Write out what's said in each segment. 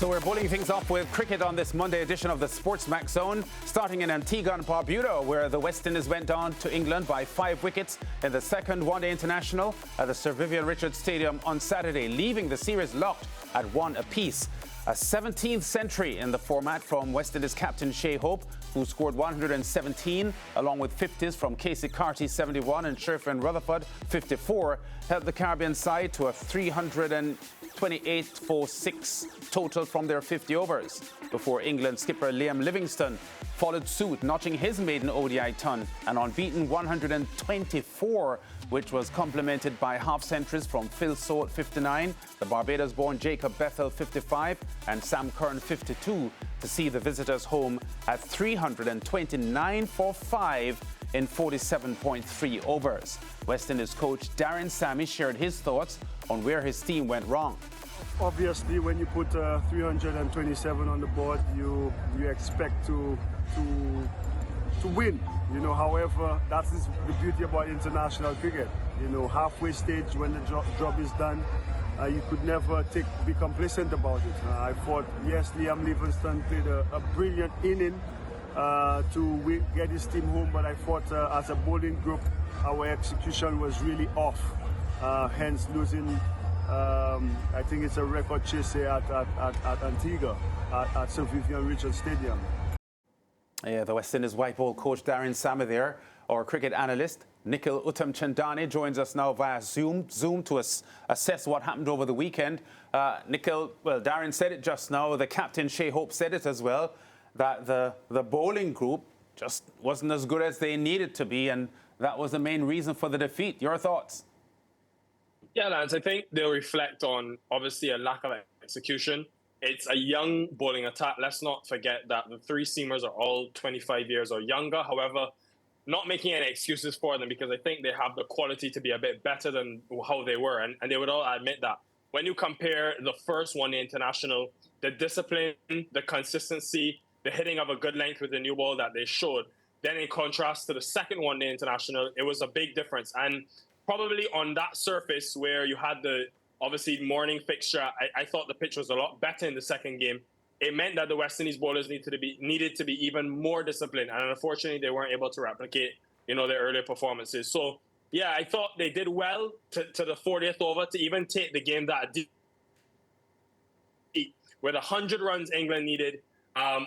So we're bowling things off with cricket on this Monday edition of the SportsMax Zone, starting in Antigua and Barbuda, where the West Indies went down to England by 5 wickets in the second one-day international at the Sir Vivian Richards Stadium on Saturday, leaving the series locked at 1 apiece. A 17th century in the format from West Indies captain Shai Hope, who scored 117, along with 50s from Casey Carty, 71, and Sherfin Rutherford, 54, helped the Caribbean side to a 328 for 6 total from their 50 overs, before England skipper Liam Livingstone followed suit, notching his maiden ODI ton, an unbeaten 124, which was complemented by half-centuries from Phil Soule, 59, the Barbados-born Jacob Bethel, 55, and Sam Curran, 52, to see the visitors home at 329 for 5 in 47.3 overs. West Indies coach Darren Sammy shared his thoughts on where his team went wrong. Obviously, when you put 327 on the board, you expect to win. However, that is the beauty about international cricket. Halfway stage when the job is done, you could never be complacent about it. I thought, yes, Liam Livingstone played a brilliant inning to get his team home, but I thought as a bowling group, our execution was really off, hence losing. I think it's a record chase here at Antigua, at Sir Vivian Richards Stadium. Yeah, the West Indies white ball coach Darren Sammy there. Our cricket analyst Nikhil Uttam-Chandani joins us now via Zoom to assess what happened over the weekend. Nikhil, well, Darren said it just now, the captain Shai Hope said it as well, that the bowling group just wasn't as good as they needed to be, and that was the main reason for the defeat. Your thoughts? Yeah, Lance, I think they'll reflect on, obviously, a lack of execution. It's a young bowling attack. Let's not forget that the three seamers are all 25 years or younger. However, not making any excuses for them, because I think they have the quality to be a bit better than how they were. And they would all admit that. When you compare the first one-day international, the discipline, the consistency, the hitting of a good length with the new ball that they showed, then in contrast to the second one-day international, it was a big difference. And probably on that surface where you had the, obviously, morning fixture, I thought the pitch was a lot better in the second game. It meant that the West Indies bowlers needed to be even more disciplined. And unfortunately, they weren't able to replicate, their earlier performances. So, yeah, I thought they did well to the 40th over to even take the game that deep, with 100 runs England needed,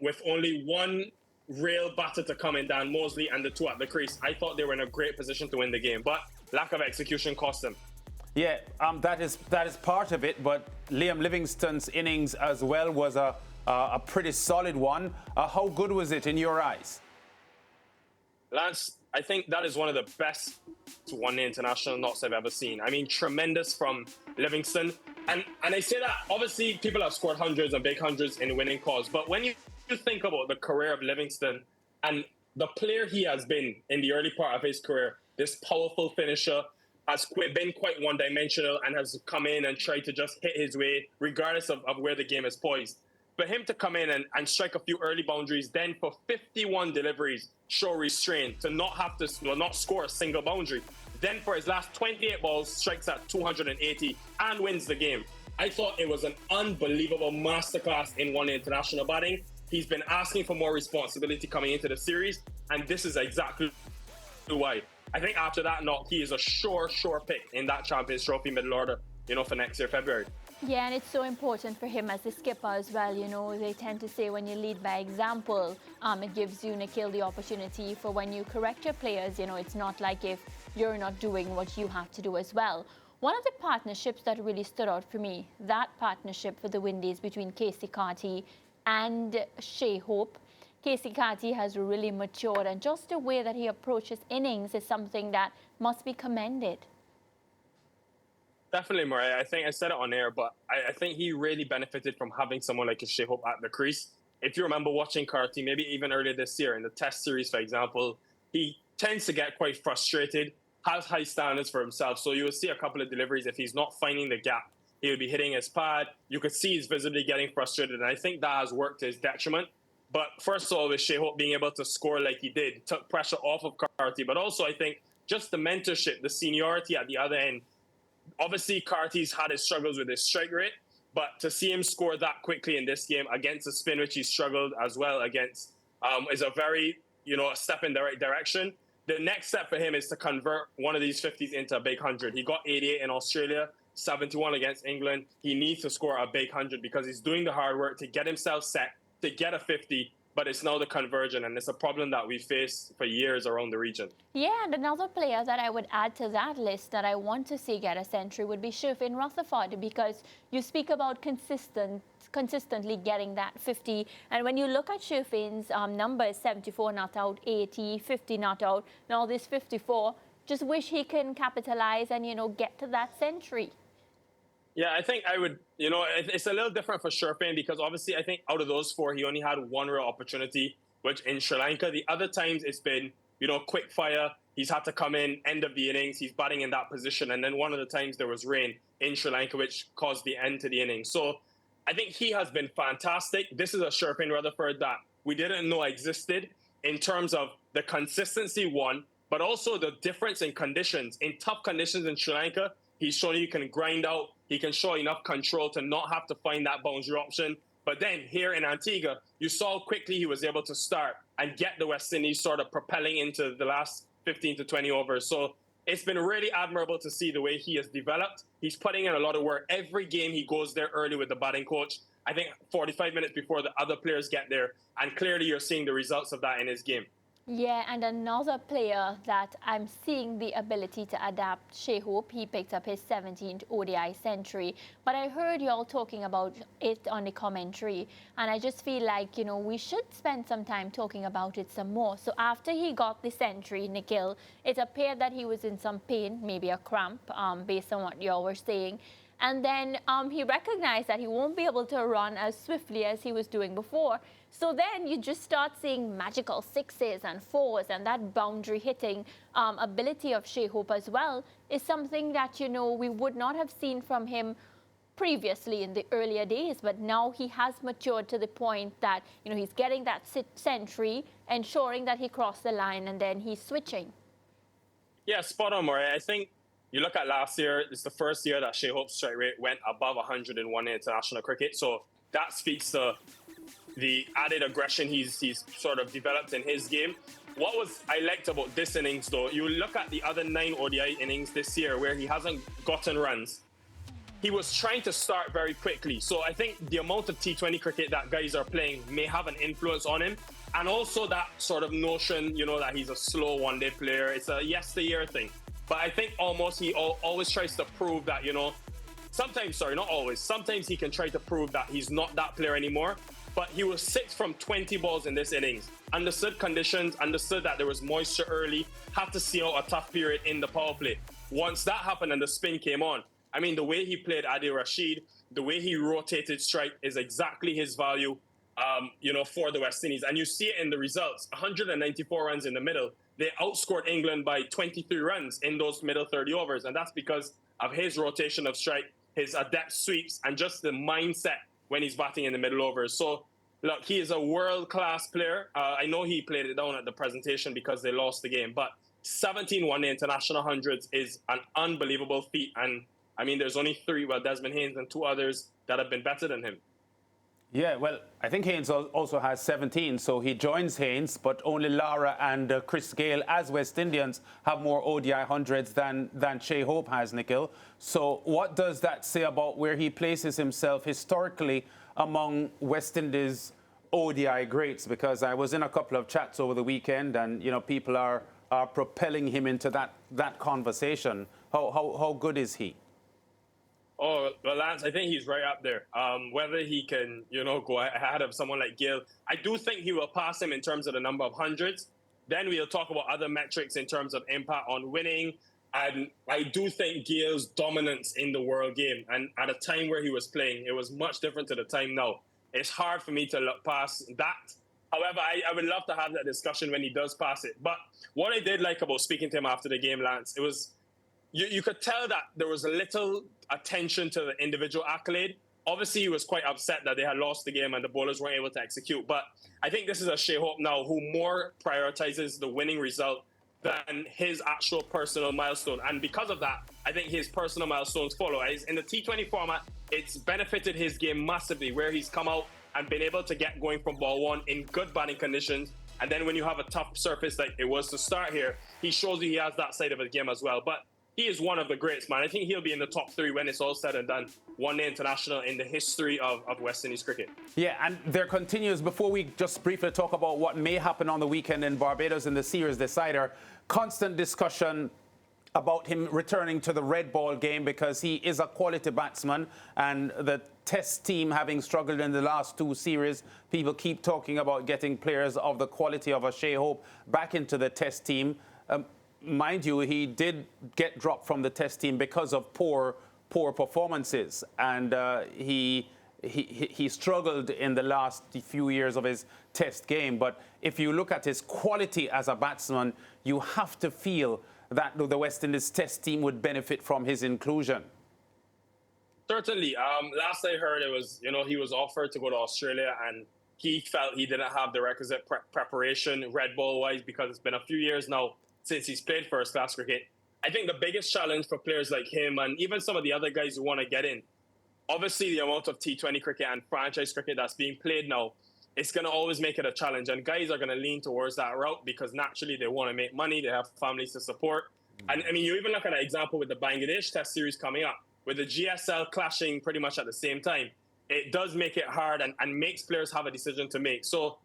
with only one real batter to come in, Dan Mosley, and the two at the crease. I thought they were in a great position to win the game, but lack of execution cost them. Yeah, that is part of it, but Liam Livingstone's innings as well was a pretty solid one. How good was it in your eyes? Lance, I think that is one of the best one-day international knocks I've ever seen. I mean, tremendous from Livingstone. And I say that, obviously, people have scored hundreds and big hundreds in winning calls, but when you think about the career of Livingstone and the player he has been in the early part of his career, this powerful finisher, has been quite one-dimensional and has come in and tried to just hit his way, regardless of where the game is poised. For him to come in and strike a few early boundaries, then for 51 deliveries, show restraint, to not have to not score a single boundary. Then for his last 28 balls, strikes at 280 and wins the game. I thought it was an unbelievable masterclass in one international batting. He's been asking for more responsibility coming into the series, and this is exactly why. I think after that knock, he is a sure pick in that Champions Trophy middle order, for next year, February. Yeah, and it's so important for him as the skipper as well. They tend to say when you lead by example, it gives you, Nikhil, the opportunity for when you correct your players. It's not like if you're not doing what you have to do as well. One of the partnerships that really stood out for me, that partnership for the Windies between Casey Carty and Shai Hope. Casey Carty has really matured, and just the way that he approaches innings is something that must be commended. Definitely, Murray. I think I said it on air, but I think he really benefited from having someone like Shai Hope at the crease. If you remember watching Carty, maybe even earlier this year in the Test series, for example, he tends to get quite frustrated, has high standards for himself. So you will see a couple of deliveries. If he's not finding the gap, he will be hitting his pad. You could see he's visibly getting frustrated, and I think that has worked to his detriment. But first of all, with Shai Hope being able to score like he did, took pressure off of Carty. But also, I think just the mentorship, the seniority at the other end. Obviously, Carty's had his struggles with his strike rate, But to see him score that quickly in this game against a spin, which he struggled as well against, is a very, a step in the right direction. The next step for him is to convert one of these 50s into a big 100. He got 88 in Australia, 71 against England. He needs to score a big 100 because he's doing the hard work to get himself set, to get a 50, but it's now the conversion, and it's a problem that we face for years around the region. Yeah, and another player that I would add to that list that I want to see get a century would be Shai Hope, because you speak about consistently getting that 50, and when you look at Shai Hope's numbers, 74 not out, 80, 50 not out, now this 54, just wish he can capitalize and, get to that century. Yeah, I think I would, it's a little different for Shai Hope because obviously I think out of those four, he only had one real opportunity, which in Sri Lanka. The other times it's been, quick fire. He's had to come in, end of the innings. He's batting in that position. And then one of the times there was rain in Sri Lanka, which caused the end to the innings. So I think he has been fantastic. This is a Shai Hope Rutherford that we didn't know existed in terms of the consistency, one, but also the difference in conditions. In tough conditions in Sri Lanka, he's shown he can grind out. He can show enough control to not have to find that boundary option. But then here in Antigua, you saw how quickly he was able to start and get the West Indies sort of propelling into the last 15 to 20 overs. So it's been really admirable to see the way he has developed. He's putting in a lot of work. Every game he goes there early with the batting coach. I think 45 minutes before the other players get there. And clearly you're seeing the results of that in his game. Yeah, and another player that I'm seeing the ability to adapt, Shai Hope. He picked up his 17th ODI century. But I heard y'all talking about it on the commentary, and I just feel like, we should spend some time talking about it some more. So after he got the century, Nikhil, it appeared that he was in some pain, maybe a cramp, based on what y'all were saying. And then he recognized that he won't be able to run as swiftly as he was doing before. So then you just start seeing magical sixes and fours, and that boundary hitting ability of Shai Hope as well is something that, we would not have seen from him previously in the earlier days. But now he has matured to the point that, he's getting that century, ensuring that he crossed the line, and then he's switching. Yeah, spot on, Murray. I think you look at last year, it's the first year that Shai Hope's strike rate went above 100 in one international cricket. So that speaks to the added aggression he's sort of developed in his game. What I liked about this innings, though, you look at the other 9 ODI innings this year where he hasn't gotten runs. He was trying to start very quickly. So I think the amount of T20 cricket that guys are playing may have an influence on him. And also that sort of notion, that he's a slow one-day player. It's a yesteryear thing. But I think almost he always tries to prove that, sometimes he can try to prove that he's not that player anymore. But he was 6 from 20 balls in this innings. Understood conditions, understood that there was moisture early, had to see out a tough period in the power play. Once that happened and the spin came on, the way he played Adil Rashid, the way he rotated strike is exactly his value, for the West Indies. And you see it in the results, 194 runs in the middle. They outscored England by 23 runs in those middle 30 overs. And that's because of his rotation of strike, his adept sweeps, and just the mindset when he's batting in the middle overs. So, look, he is a world-class player. I know he played it down at the presentation because they lost the game, but 17 one-day international hundreds is an unbelievable feat. And, there's only 3, Desmond Haynes and 2 others that have been better than him. Yeah, well, I think Haynes also has 17, so he joins Haynes, but only Lara and Chris Gayle, as West Indians, have more ODI hundreds than Shai Hope has, Nikhil. So what does that say about where he places himself historically among West Indies ODI greats? Because I was in a couple of chats over the weekend, and people are propelling him into that conversation. How good is he? Oh, well, Lance, I think he's right up there. Whether he can, go ahead of someone like Gayle, I do think he will pass him in terms of the number of hundreds. Then we'll talk about other metrics in terms of impact on winning. And I do think Gayle's dominance in the world game, and at a time where he was playing, it was much different to the time now. It's hard for me to look past that. However, I would love to have that discussion when he does pass it. But what I did like about speaking to him after the game, Lance, it was you could tell that there was a little attention to the individual accolade. Obviously, he was quite upset that they had lost the game and the bowlers weren't able to execute. But I think this is a Shai Hope now who more prioritizes the winning result than his actual personal milestone. And because of that, I think his personal milestones follow. In the T20 format, it's benefited his game massively, where he's come out and been able to get going from ball one in good batting conditions. And then when you have a tough surface like it was to start here, he shows you he has that side of his game as well. But he is one of the greats, man. I think he'll be in the top three when it's all said and done. One-day international in the history of West Indies cricket. Yeah, and there continues, before we just briefly talk about what may happen on the weekend in Barbados in the series decider, constant discussion about him returning to the red ball game because he is a quality batsman, and the test team having struggled in the last two series, people keep talking about getting players of the quality of a Shai Hope back into the test team. Mind you, he did get dropped from the test team because of poor performances, and he struggled in the last few years of his test game. But if you look at his quality as a batsman, you have to feel that the West Indies test team would benefit from his inclusion. Certainly. Last I heard, it was, he was offered to go to Australia, and he felt he didn't have the requisite preparation red ball wise, because it's been a few years now since he's played first class cricket. I think the biggest challenge for players like him, and even some of the other guys who want to get in, obviously the amount of T20 cricket and franchise cricket that's being played now, it's going to always make it a challenge. And guys are going to lean towards that route because naturally they want to make money, they have families to support. And I mean, you even look at an example with the Bangladesh Test series coming up, with the GSL clashing pretty much at the same time. It does make it hard and makes players have a decision to make. So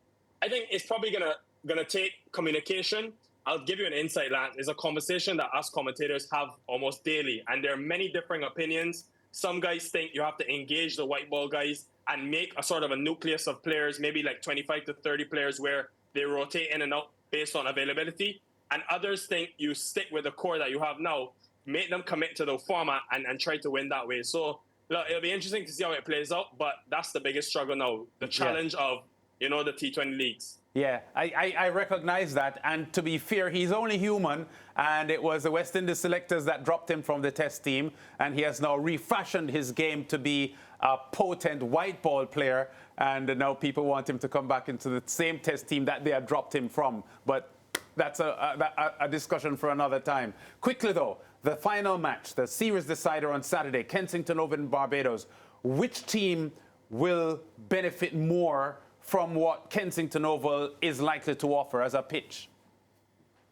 I think it's probably gonna take communication. I'll give you an insight, Lance. It's a conversation that us commentators have almost daily, and there are many differing opinions. Some guys think you have to engage the white ball guys and make a sort of a nucleus of players, maybe like 25 to 30 players where they rotate in and out based on availability. And others think you stick with the core that you have now, make them commit to the format and try to win that way. So look, it'll be interesting to see how it plays out, but that's the biggest struggle now, the challenge of, the T20 leagues. Yeah, I recognize that. And to be fair, he's only human. And it was the West Indies selectors that dropped him from the test team. And he has now refashioned his game to be a potent white ball player. And now people want him to come back into the same test team that they had dropped him from. But that's a discussion for another time. Quickly, though, the final match, the series decider on Saturday, Kensington Oval in Barbados. Which team will benefit more from what Kensington Oval is likely to offer as a pitch?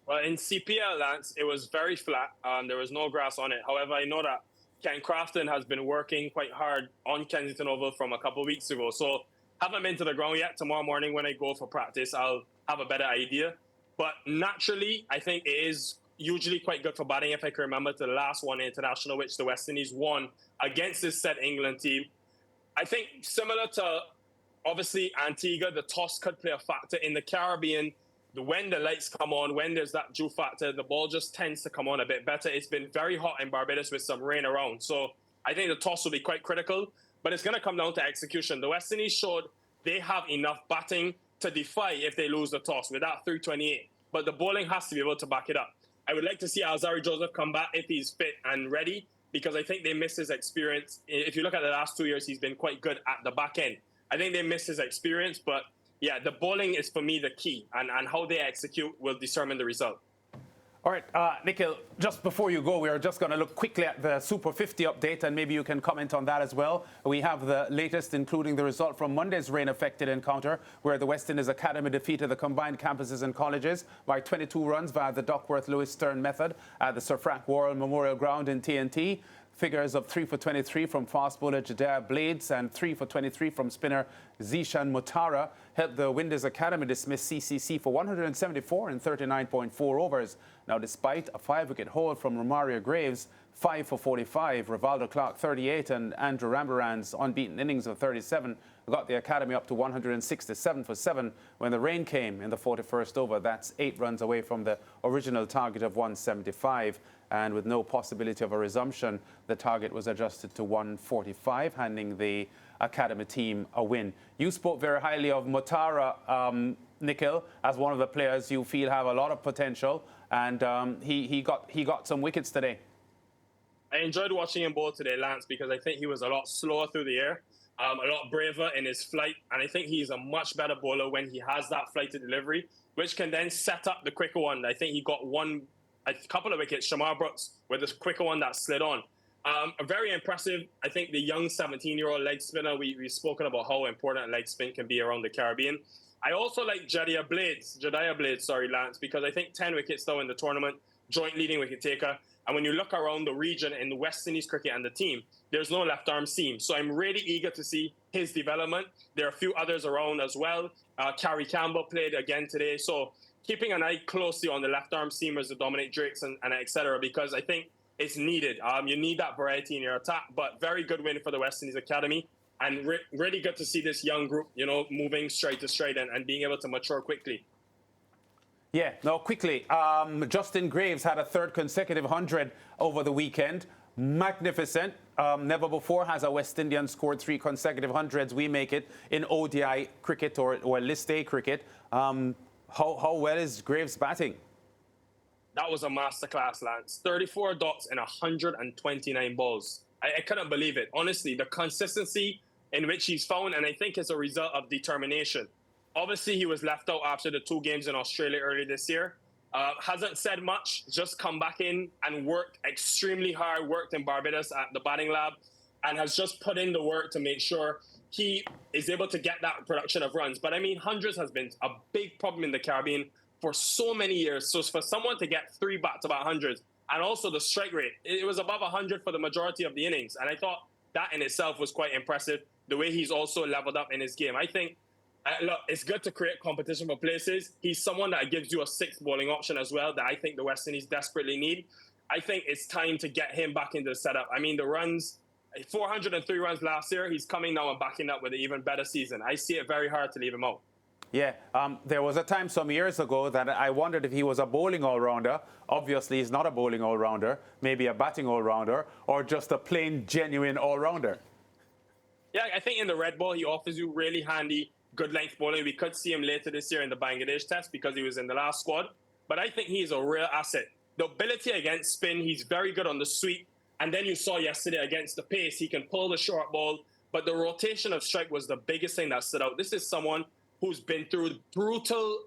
Well, in CPL, Lance, it was very flat. There was no grass on it. However, I know that Ken Crafton has been working quite hard on Kensington Oval from a couple of weeks ago. So haven't been to the ground yet. Tomorrow morning when I go for practice, I'll have a better idea. But naturally, I think it is usually quite good for batting. If I can remember to the last one international, which the West Indies won against this said England team. I think similar to obviously Antigua, the toss could play a factor. In the Caribbean, when the lights come on, when there's that dew factor, the ball just tends to come on a bit better. It's been very hot in Barbados with some rain around. So I think the toss will be quite critical, but it's going to come down to execution. The West Indies showed they have enough batting to defy if they lose the toss with that 328. But the bowling has to be able to back it up. I would like to see Alzari Joseph come back if he's fit and ready, because I think they missed his experience. If you look at the last 2 years, he's been quite good at the back end. I think they missed his experience, but yeah, the bowling is for me the key, and how they execute will determine the result. All right, Nikhil, just before you go, we are just going to look quickly at the Super 50 update, and maybe you can comment on that as well. We have the latest, including the result from Monday's rain-affected encounter, where the West Indies Academy defeated the combined campuses and colleges by 22 runs via the Duckworth-Lewis Stern method at the Sir Frank Worrell Memorial Ground in TNT. Figures of 3 for 23 from fast bowler Jadiah Blades and 3 for 23 from spinner Zishan Mutara helped the Windies Academy dismiss CCC for 174 in 39.4 overs. Now, despite a 5-wicket haul from Romario Graves, 5 for 45, Rivaldo Clark 38 and Andrew Rambaran's unbeaten innings of 37 got the Academy up to 167 for 7 when the rain came in the 41st over. That's 8 runs away from the original target of 175. And with no possibility of a resumption, the target was adjusted to 145, handing the Academy team a win. You spoke very highly of Mutara, Nikhil, as one of the players you feel have a lot of potential, and he got some wickets today. I enjoyed watching him bowl today, Lance, because I think he was a lot slower through the air, a lot braver in his flight, and I think he's a much better bowler when he has that flighted delivery. which can then set up the quicker one. I think he got a couple of wickets. Shamar Brooks with this quicker one that slid on. Very impressive. I think the young 17-year-old leg spinner, we've spoken about how important leg spin can be around the Caribbean. I also like Jediah Blades, Lance, because I think 10 wickets though in the tournament, joint leading wicket taker. And when you look around the region in the West Indies cricket and the team, there's no left arm seam. So I'm really eager to see his development. There are a few others around as well. Carrie Campbell played again today. So keeping an eye closely on the left arm seamers, the Dominic Drakes and et cetera, because I think it's needed. You need that variety in your attack, but very good win for the West Indies Academy. And really good to see this young group, moving straight to straight and being able to mature quickly. Yeah, no, quickly. Justin Graves had a third consecutive 100 over the weekend. Magnificent. Never before has a West Indian scored 3 consecutive hundreds. We make it in ODI cricket or List A cricket. How well is Graves batting? That was a masterclass, Lance. 34 dots in 129 balls. I couldn't believe it. Honestly, the consistency in which he's found, and I think it's a result of determination. Obviously, he was left out after the 2 games in Australia early this year. Hasn't said much, just come back in and worked extremely hard, worked in Barbados at the batting lab, and has just put in the work to make sure he is able to get that production of runs. But I mean, hundreds has been a big problem in the Caribbean for so many years. So for someone to get 3 back-to-back hundreds, and also the strike rate, it was above 100 for the majority of the innings. And I thought that in itself was quite impressive, the way he's also leveled up in his game. I think, look, it's good to create competition for places. He's someone that gives you a 6th bowling option as well that I think the West Indies desperately need. I think it's time to get him back into the setup. I mean, the runs, 403 runs last year. He's coming now and backing up with an even better season. I see it very hard to leave him out. Yeah, there was a time some years ago that I wondered if he was a bowling all-rounder. Obviously, he's not a bowling all-rounder, maybe a batting all-rounder, or just a plain, genuine all-rounder. Yeah, I think in the red ball, he offers you really handy, good length bowling. We could see him later this year in the Bangladesh test because he was in the last squad. But I think he's a real asset. The ability against spin, he's very good on the sweep. And then you saw yesterday against the pace, he can pull the short ball. But the rotation of strike was the biggest thing that stood out. This is someone who's been through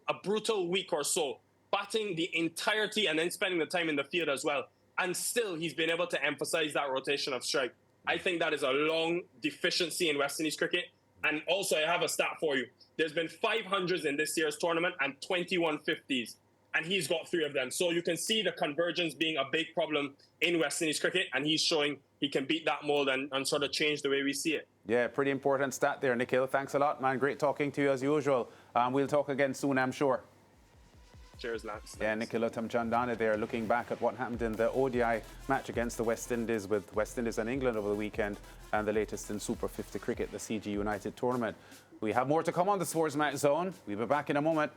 a brutal week or so, batting the entirety and then spending the time in the field as well. And still, he's been able to emphasize that rotation of strike. I think that is a long deficiency in West Indies cricket. And also, I have a stat for you. There's been 500s in this year's tournament and 21 50s. And he's got 3 of them. So you can see the convergence being a big problem in West Indies cricket. And he's showing he can beat that mold and sort of change the way we see it. Yeah, pretty important stat there, Nikhil. Thanks a lot, man. Great talking to you as usual. We'll talk again soon, I'm sure. Cheers, Lance. Yeah, Nikhil Uttamchandana there looking back at what happened in the ODI match against the West Indies with West Indies and England over the weekend and the latest in Super 50 cricket, the CG United tournament. We have more to come on the SportsMax Zone. We'll be back in a moment.